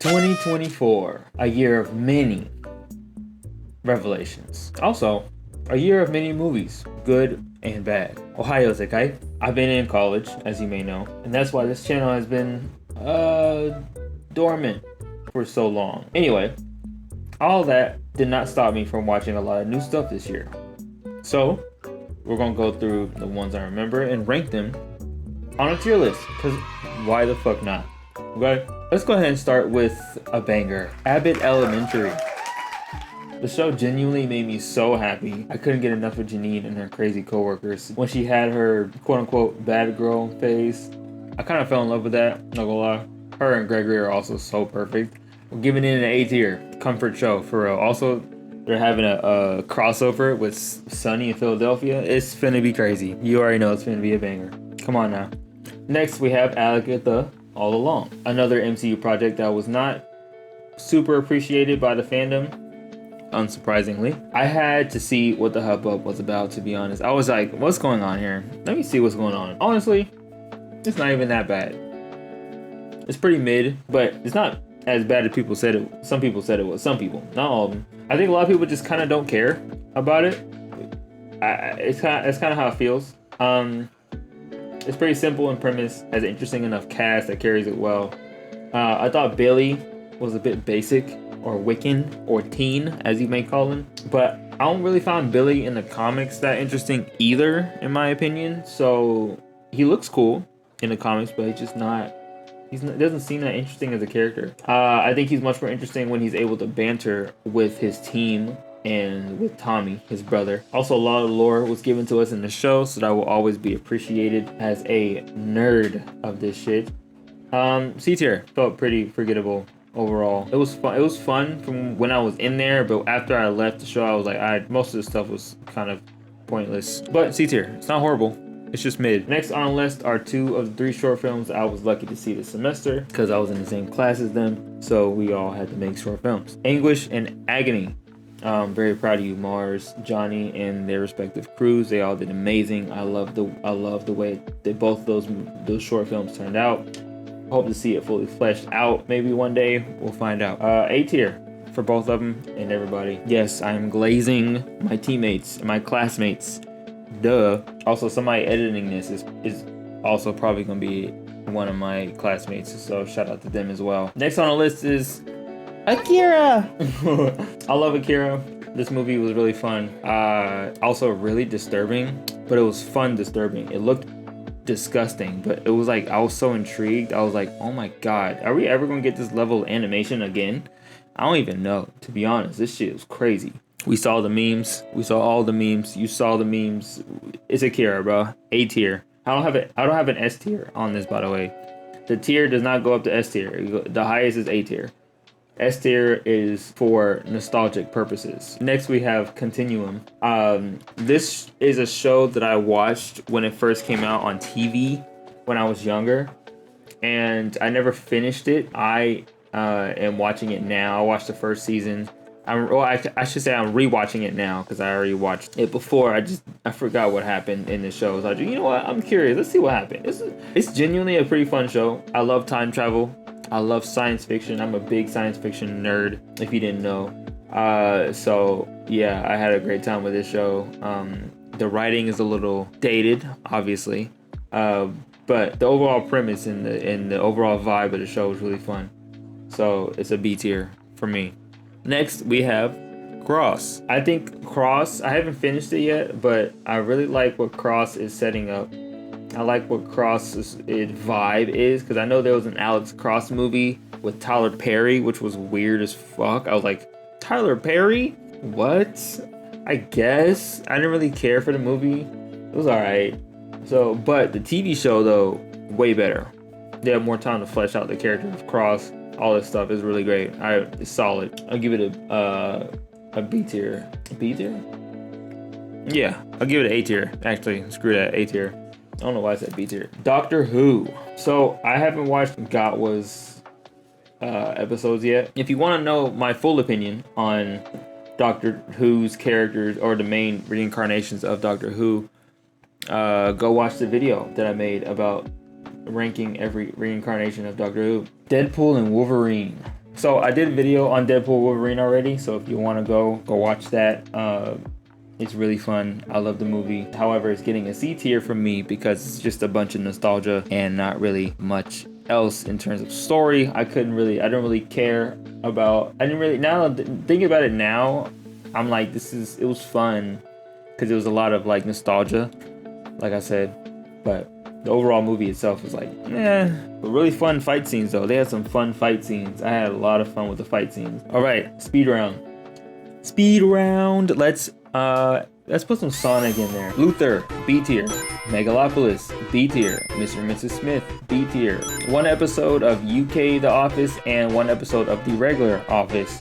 2024, a year of many revelations. Also, a year of many movies, good and bad. Ohio Zekai. I've been in college, as you may know, and that's why this channel has been dormant for so long. Anyway, all that did not stop me from watching a lot of new stuff this year. So, we're gonna go through the ones I remember and rank them on a tier list, because why the fuck not? Okay, let's go ahead and start with a banger. Abbott Elementary. The show genuinely made me so happy. I couldn't get enough of Janine and her crazy coworkers. When she had her quote-unquote bad girl phase, I kind of fell in love with that, not gonna lie. Her and Gregory are also so perfect. We're giving it an A tier. Comfort show, for real. Also, they're having a crossover with Sunny in Philadelphia. It's finna be crazy. You already know it's finna be a banger. Come on now. Next, we have Agatha All Along. Another MCU project that was not super appreciated by the fandom, unsurprisingly. I had to see what the hubbub was about, to be honest. I was like, what's going on here? Let me see what's going on. Honestly, it's not even that bad. It's pretty mid, but it's not as bad as people said it. Some people said it was. Some people, not all of them. I think a lot of people just kind of don't care about it. It's kind of how it feels. It's pretty simple in premise, has an interesting enough cast that carries it well. I thought Billy was a bit basic, or Wiccan, or teen, as you may call him. But I don't really find Billy in the comics that interesting either, in my opinion. So he looks cool in the comics, but he's just not. Doesn't seem that interesting as a character. I think he's much more interesting when he's able to banter with his team and with Tommy, his brother. Also, a lot of lore was given to us in the show, so that will always be appreciated as a nerd of this shit. C tier felt pretty forgettable overall. It was fun. It was fun from when I was in there, but after I left the show, I was like, most of the stuff was kind of pointless. But C tier, it's not horrible. It's just mid. Next on the list are 2 of the 3 short films I was lucky to see this semester because I was in the same class as them, so we all had to make short films. Anguish and Agony. Very proud of you, Mars, Johnny, and their respective crews. They all did amazing. I love the way that both those short films turned out. Hope to see it fully fleshed out. Maybe one day we'll find out. A tier for both of them and everybody. Yes, I'm glazing my teammates and my classmates. Duh. Also, somebody editing this is also probably gonna be one of my classmates, so shout out to them as well. Next on the list is Akira. I love Akira. This movie was really fun. Also really disturbing, but it was fun disturbing. It looked disgusting, but it was like I was so intrigued. I was like, oh my god, are we ever gonna get this level of animation again? I don't even know, to be honest. This shit was crazy. We saw the memes. We saw all the memes. You saw the memes. It's Akira, bro. A tier. I don't have an S tier on this, by the way. The tier does not go up to S tier. The highest is A tier. S tier is for nostalgic purposes. Next, we have Continuum. This is a show that I watched when it first came out on TV when I was younger, and I never finished it. I am watching it now. I watched the first season. I should say I'm rewatching it now because I already watched it before. I forgot what happened in the show. So you know what? I'm curious. Let's see what happened. It's genuinely a pretty fun show. I love time travel. I love science fiction. I'm a big science fiction nerd, if you didn't know. So yeah, I had a great time with this show. The writing is a little dated, obviously, but the overall premise and the overall vibe of the show was really fun. So it's a B tier for me. Next, we have Cross. I think Cross, I haven't finished it yet, but I really like what Cross is setting up. I like what Cross's vibe is, because I know there was an Alex Cross movie with Tyler Perry, which was weird as fuck. I was like, Tyler Perry? What? I guess. I didn't really care for the movie. It was alright. So, but the TV show, though, way better. They have more time to flesh out the character of Cross. All this stuff is really great. It's solid. I'll give it a B tier. B tier? Yeah, I'll give it an A tier. Actually, screw that, A tier. I don't know why I said B tier. Doctor Who. So I haven't watched Gatwa's episodes yet. If you want to know my full opinion on Doctor Who's characters or the main reincarnations of Doctor Who, go watch the video that I made about ranking every reincarnation of Doctor Who. Deadpool and Wolverine. So I did a video on Deadpool Wolverine already, so if you want to go watch that. It's really fun. I love the movie. However, it's getting a C tier from me because it's just a bunch of nostalgia and not really much else in terms of story. I don't really care about, now thinking about it now, I'm like, it was fun because it was a lot of like nostalgia, like I said, but the overall movie itself was like, but really fun fight scenes though. They had some fun fight scenes. I had a lot of fun with the fight scenes. All right, speed round. Let's put some Sonic in there. Luther, B tier. Megalopolis, B tier. Mr. and Mrs. Smith, B tier. One episode of UK The Office and one episode of the regular Office.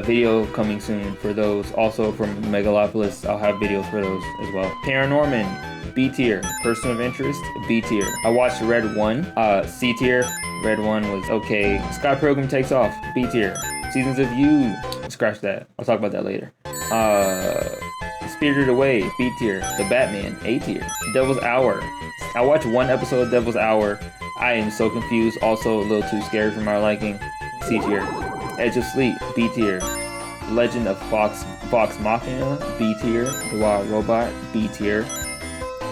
Video coming soon for those. Also from Megalopolis, I'll have videos for those as well. ParaNorman, B tier. Person of Interest, B tier. I watched Red 1, C tier. Red 1 was okay. Sky Pilgrim Takes Off, B tier. Seasons of You, scratch that. I'll talk about that later. Spirited Away, B tier. The Batman, A tier. Devil's Hour. I watched one episode of Devil's Hour. I am so confused. Also a little too scary for my liking. C tier. Edge of Sleep, B tier. Legend of Vox Machina, B tier. The Wild Robot, B tier.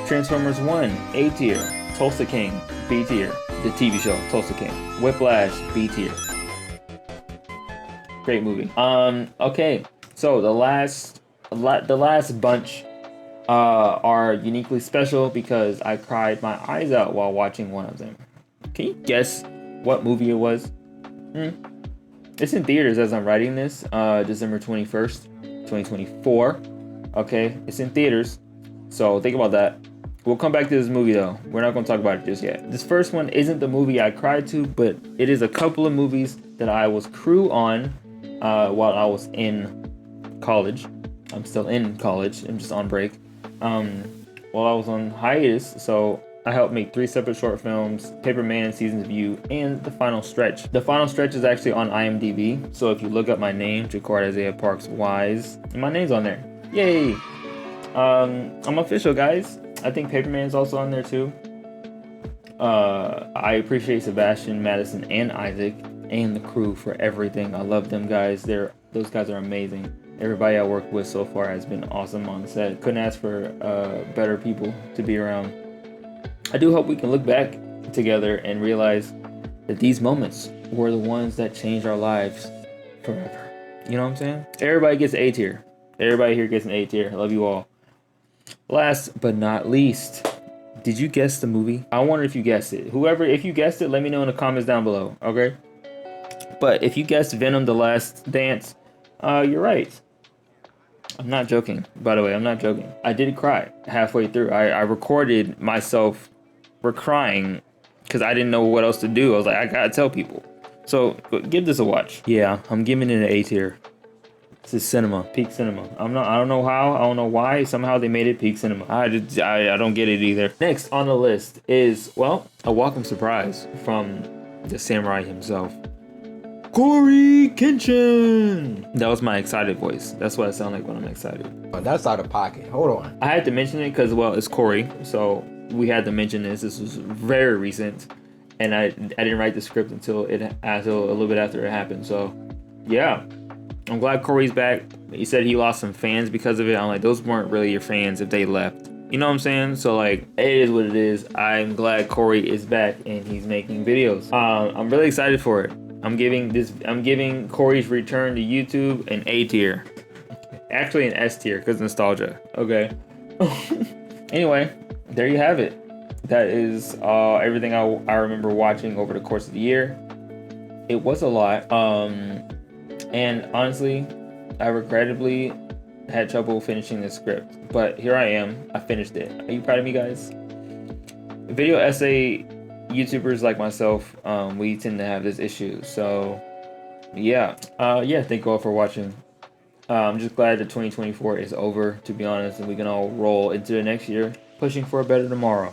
Transformers 1, A tier. Tulsa King, B tier. The TV show, Tulsa King. Whiplash, B tier. Great movie. Okay, so the last bunch are uniquely special because I cried my eyes out while watching one of them. Can you guess what movie it was? It's in theaters as I'm writing this, December 21st, 2024. Okay, it's in theaters, so think about that. We'll come back to this movie though. We're not going to talk about it just yet. This first one isn't the movie I cried to, but it is a couple of movies that I was crew on while I was in college. I'm still in college. I'm just on break. While I was on hiatus, so I helped make 3 separate short films, PAPERMAN, Seasons of You, and The Final Stretch. The Final Stretch is actually on IMDb, so if you look up my name, Jcuts Isaiah Parks Wise, my name's on there. Yay! I'm official, guys. I think PAPERMAN is also on there too. I appreciate Sebastian, Madison, and Isaac, and the crew for everything. I love them guys. Those guys are amazing. Everybody I worked with so far has been awesome on set. Couldn't ask for better people to be around. I do hope we can look back together and realize that these moments were the ones that changed our lives forever. You know what I'm saying? Everybody gets an A tier. Everybody here gets an A tier. I love you all. Last but not least, did you guess the movie? I wonder if you guessed it. If you guessed it, let me know in the comments down below, okay? But if you guessed Venom: The Last Dance, you're right. I'm not joking, by the way. I'm not joking. I did cry halfway through. I recorded myself crying because I didn't know what else to do. I was like, I gotta tell people. So give this a watch. Yeah, I'm giving it an A tier. This is cinema, peak cinema. I don't know how. I don't know why. Somehow they made it peak cinema. I don't get it either. Next on the list is, well, a welcome surprise from the samurai himself. CoryXKenshin! That was my excited voice. That's what I sound like when I'm excited. Oh, that's out of pocket. Hold on. I had to mention it because, well, it's Cory, so we had to mention this. This was very recent, and I didn't write the script until a little bit after it happened. So, yeah, I'm glad Cory's back. He said he lost some fans because of it. I'm like, those weren't really your fans if they left. You know what I'm saying? So, like, it is what it is. I'm glad Cory is back and he's making videos. I'm really excited for it. I'm giving Cory's return to YouTube an A tier. Actually an S tier because nostalgia. Okay. Anyway, there you have it. That is everything I remember watching over the course of the year. It was a lot. And honestly, I regrettably had trouble finishing the script. But here I am. I finished it. Are you proud of me, guys? Video essay YouTubers like myself, we tend to have this issue. So yeah, thank you all for watching. I'm just glad that 2024 is over, to be honest, and we can all roll into the next year pushing for a better tomorrow.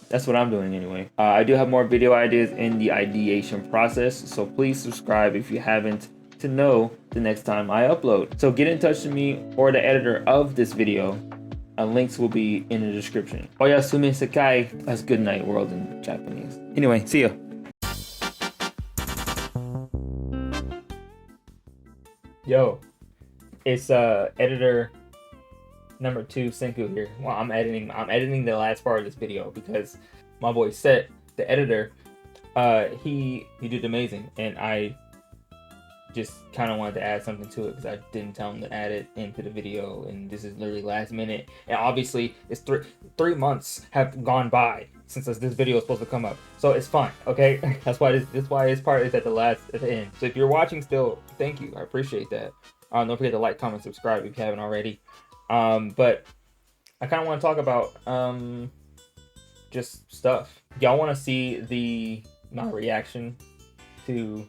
That's what I'm doing anyway. I do have more video ideas in the ideation process, so please subscribe if you haven't to know the next time I upload. So get in touch with me or the editor of this video. Links will be in the description. Oyasumi Sekai. That's good night world in Japanese. Anyway, see ya. Yo, it's editor number two Senku here. Well, I'm editing the last part of this video because my boy Set, the editor, he did amazing, and I just kind of wanted to add something to it because I didn't tell him to add it into the video, and this is literally last minute. And obviously, it's three months have gone by since this video is supposed to come up, so it's fine. Okay, that's why this part is at the end. So if you're watching still, thank you, I appreciate that. Don't forget to like, comment, subscribe if you haven't already. But I kind of want to talk about just stuff. Y'all want to see my reaction to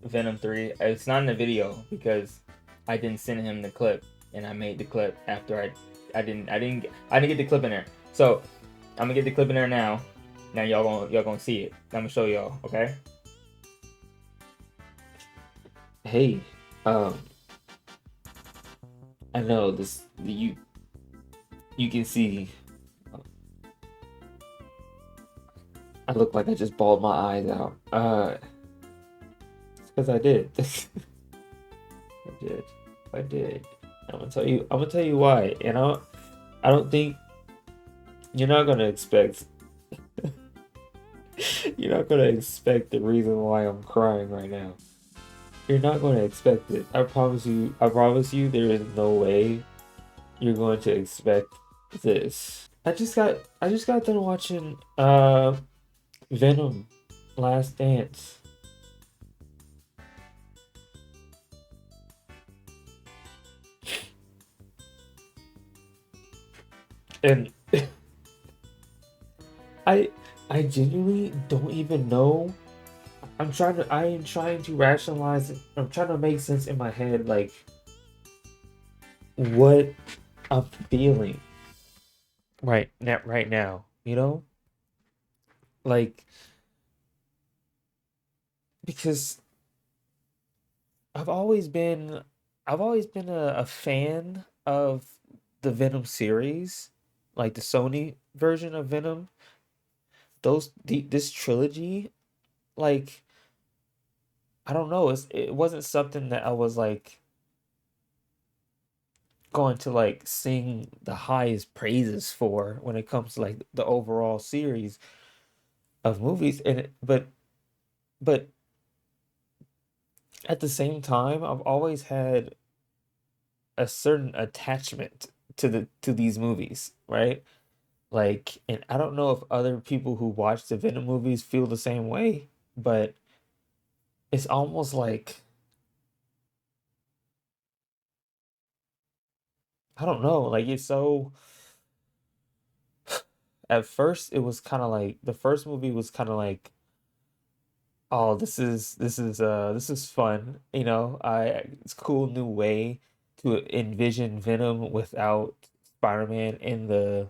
Venom 3. It's not in the video because I didn't send him the clip, and I made the clip after I didn't get the clip in there. So I'm gonna get the clip in there now. Now y'all gonna see it. I'm gonna show y'all. Okay. Hey, I know you can see. I look like I just bawled my eyes out. It's because I did. I did. I'm gonna tell you why. And I don't think you're not gonna expect. You're not gonna expect the reason why I'm crying right now. You're not gonna expect it. I promise you. I promise you. There is no way you're going to expect this. I just got done watching Venom Last Dance. And I genuinely don't even know. I am trying to rationalize it. I'm trying to make sense in my head, like what I'm feeling right now, you know? Like, because I've always been a fan of the Venom series, like the Sony version of Venom. This trilogy, like, I don't know, it wasn't something that I was like going to like sing the highest praises for when it comes to like the overall series of movies. But at the same time, I've always had a certain attachment to these movies, right? Like, and I don't know if other people who watch the Venom movies feel the same way, but it's almost like, I don't know, like it's so at first it was kind of like the first movie was kind of like, oh, this is fun, you know. It's a cool new way to envision Venom without Spider-Man in the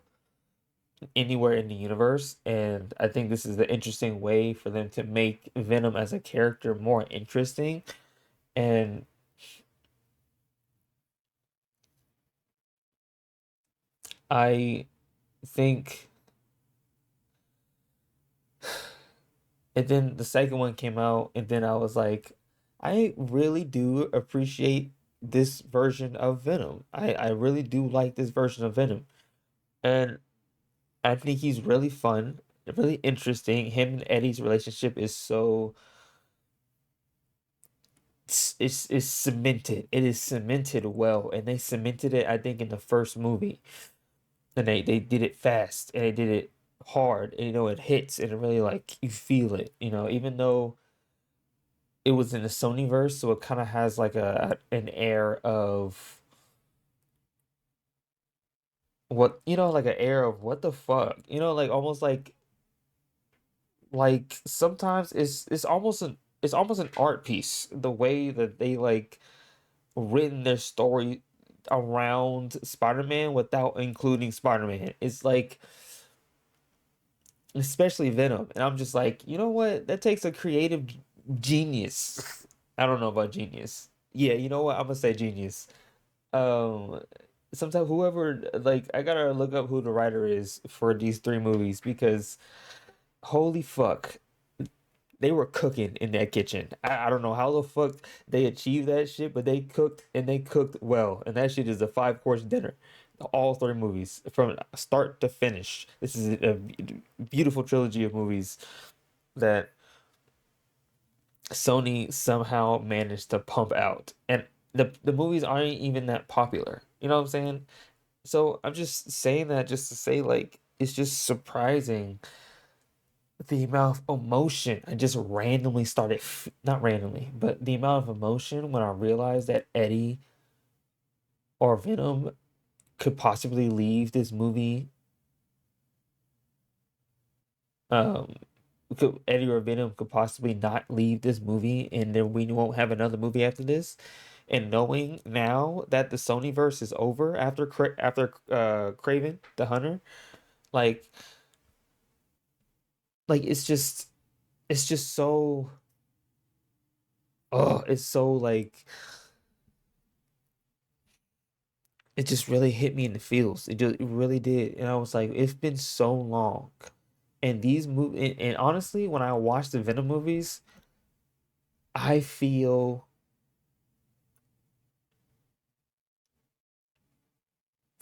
anywhere in the universe, and I think this is the interesting way for them to make Venom as a character more interesting. And I think, and then the second one came out, and then I was like, I really do appreciate this version of Venom. I really do like this version of Venom. And I think he's really fun, really interesting. Him and Eddie's relationship is so it's cemented. It is cemented well, and they cemented it, I think, in the first movie. And they did it fast, and they did it hard, and you know it hits, and it really like you feel it, you know, even though it was in the Sony verse, so it kind of has like an air of what, you know, like an air of what the fuck, you know, like almost like sometimes it's almost an art piece the way that they like written their story around Spider-Man without including Spider-Man. It's like, especially Venom, and I'm just like, you know what? That takes a creative genius. I don't know about genius. Yeah, you know what? I'm gonna say genius. Um, Sometimes whoever, like, I gotta look up who the writer is for these three movies because holy fuck, They were cooking in that kitchen. I don't know how the fuck they achieved that shit, but they cooked and they cooked well. And that shit is a 5 course dinner. All three movies from start to finish. This is a beautiful trilogy of movies that Sony somehow managed to pump out. And the movies aren't even that popular. You know what I'm saying? So I'm just saying that just to say like it's just surprising the amount of emotion I just randomly started, not randomly, but the amount of emotion when I realized that Eddie or Venom could possibly leave this movie, um, Eddie or Venom could possibly not leave this movie, and then we won't have another movie after this. And knowing now that the Sonyverse is over after Craven the Hunter, like it's just so it's so like it just really hit me in the feels. It really did. And I was like, it's been so long. And these movies, and honestly, when I watch the Venom movies, I feel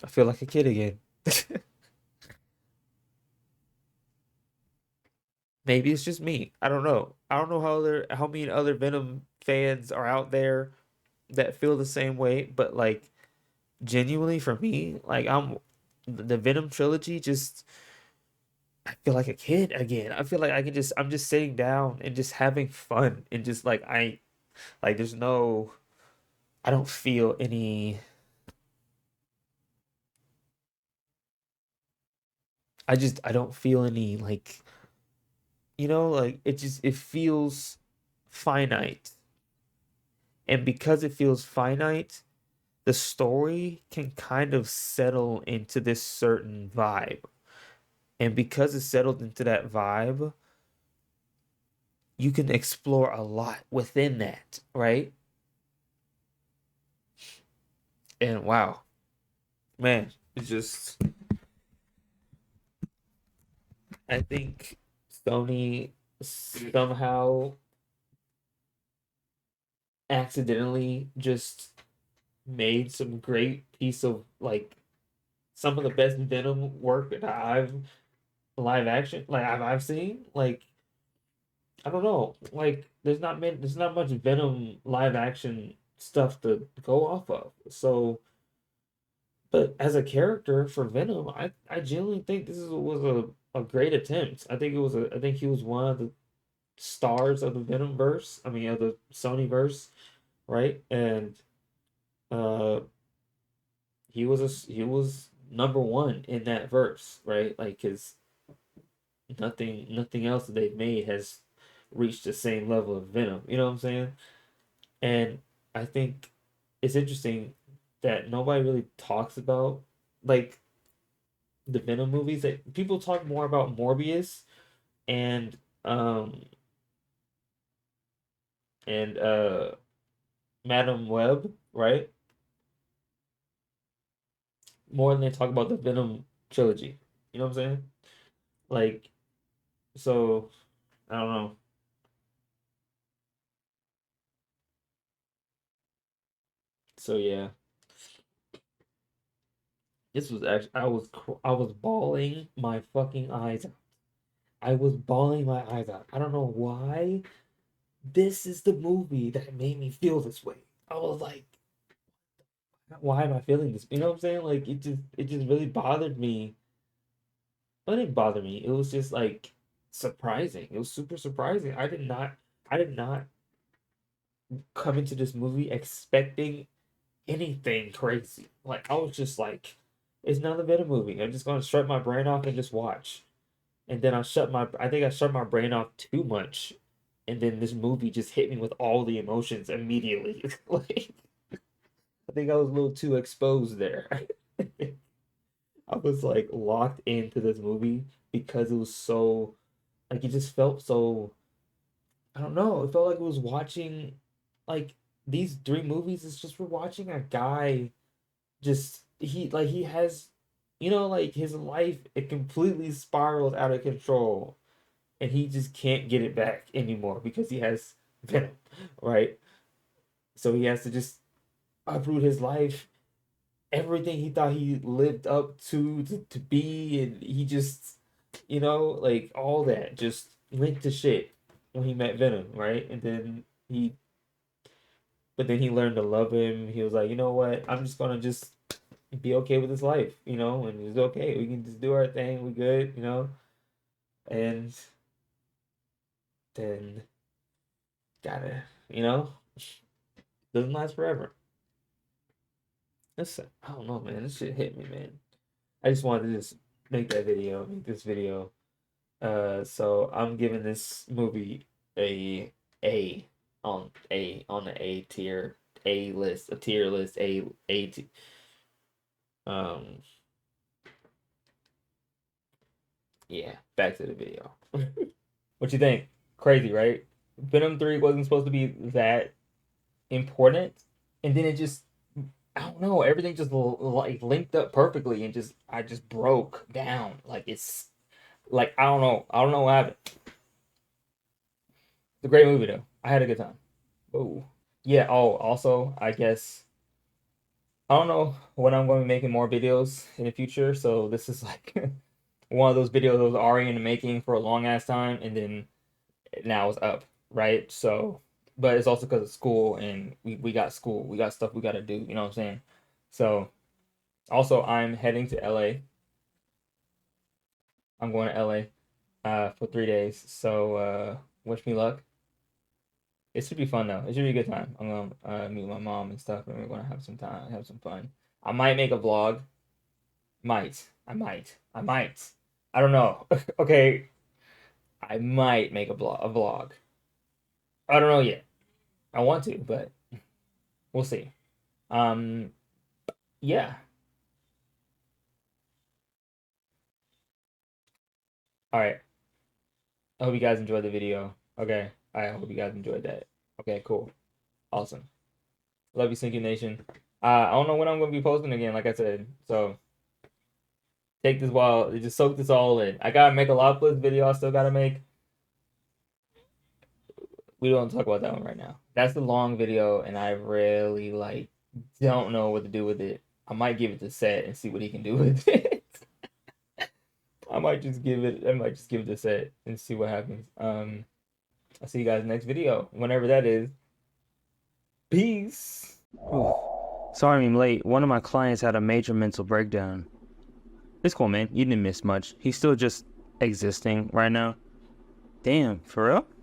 I feel like a kid again. Maybe it's just me. I don't know. I don't know how many other Venom fans are out there that feel the same way, but like genuinely for me, like the Venom trilogy just I feel like a kid again. I feel like I'm just sitting down and just having fun and just like there's no I don't feel any I don't feel any like like it feels finite. And because it feels finite, the story can kind of settle into this certain vibe. And because it's settled into that vibe, you can explore a lot within that, right? And wow, man, it's just I think Sony somehow accidentally just made some great piece of like some of the best Venom work that I've live action I've seen. Like I don't know, like there's not much Venom live action stuff to go off of. So, but as a character for Venom, I genuinely think was a great attempt. I think he was one of the stars of the Venom verse. I mean, of the Sony verse, right? And uh, he was number one in that verse, right? Like, cause nothing else that they've made has reached the same level of Venom. You know what I'm saying? And I think it's interesting that nobody really talks about like the Venom movies. That people talk more about Morbius and um and Madam Web, right? More than they talk about the Venom trilogy. You know what I'm saying? Like, so I don't know. So yeah, this was actually I was bawling my fucking eyes out. I was bawling my eyes out. I don't know why. This is the movie that made me feel this way. I was like, why am I feeling this? You know what I'm saying? Like it just really bothered me. Well, it didn't bother me. It was just like surprising. It was super surprising. I did not come into this movie expecting anything crazy. Like I was just like, it's not a better movie. I'm just gonna shut my brain off and just watch. And then I think I shut my brain off too much. And then this movie just hit me with all the emotions immediately. Like I think I was a little too exposed there. I was like locked into this movie because it was so like it just felt so I don't know, it felt like it was watching like these three movies is just for watching a guy just he has like his life it completely spiraled out of control and he just can't get it back anymore because he has Venom, right? So he has to just uproot his life, everything he thought he lived up to be, and he just, like all that just went to shit when he met Venom, right? And then but then he learned to love him. He was like, you know what? I'm just gonna just be okay with his life, and it's okay. We can just do our thing. We good. And then gotta, doesn't last forever. I don't know, man. This shit hit me, man. I just wanted to just make this video. So I'm giving this movie a on the A tier, A list, a tier list, A t um yeah, back to the video. What you think? Crazy, right? Venom 3 wasn't supposed to be that important, and then it just, I don't know, everything just like linked up perfectly, and I just broke down. Like it's like I don't know what happened. It's a great movie though. I had a good time. Oh yeah. Oh, also, I guess I don't know when I'm going to be making more videos in the future. So this is like one of those videos that was already in the making for a long ass time, and then now it's up, right? So, but it's also because of school, and we got school, we got stuff we got to do. You know what I'm saying? So, also, I'm heading to LA. I'm going to LA for 3 days. So, wish me luck. It should be fun though. It should be a good time. I'm gonna meet my mom and stuff, and we're gonna have some time, have some fun. I might make a vlog. Might. I might. I might. I don't know. Okay. I might make a vlog. I don't know yet. I want to, but we'll see. Um, yeah. All right. I hope you guys enjoyed the video. Okay. I hope you guys enjoyed that. Okay, cool. Awesome. Love you, Senku Nation. I don't know when I'm gonna be posting again, like I said. So take this while just soak this all in. I gotta make a Megalopolis video. I still gotta make. We don't talk about that one right now. That's the long video, and I really don't know what to do with it. I might give it to Set and see what he can do with it. I might just give it to Set and see what happens. I'll see you guys next video, whenever that is. Peace. Oh, sorry I'm late. One of my clients had a major mental breakdown. It's cool, man. You didn't miss much. He's still just existing right now. Damn, for real?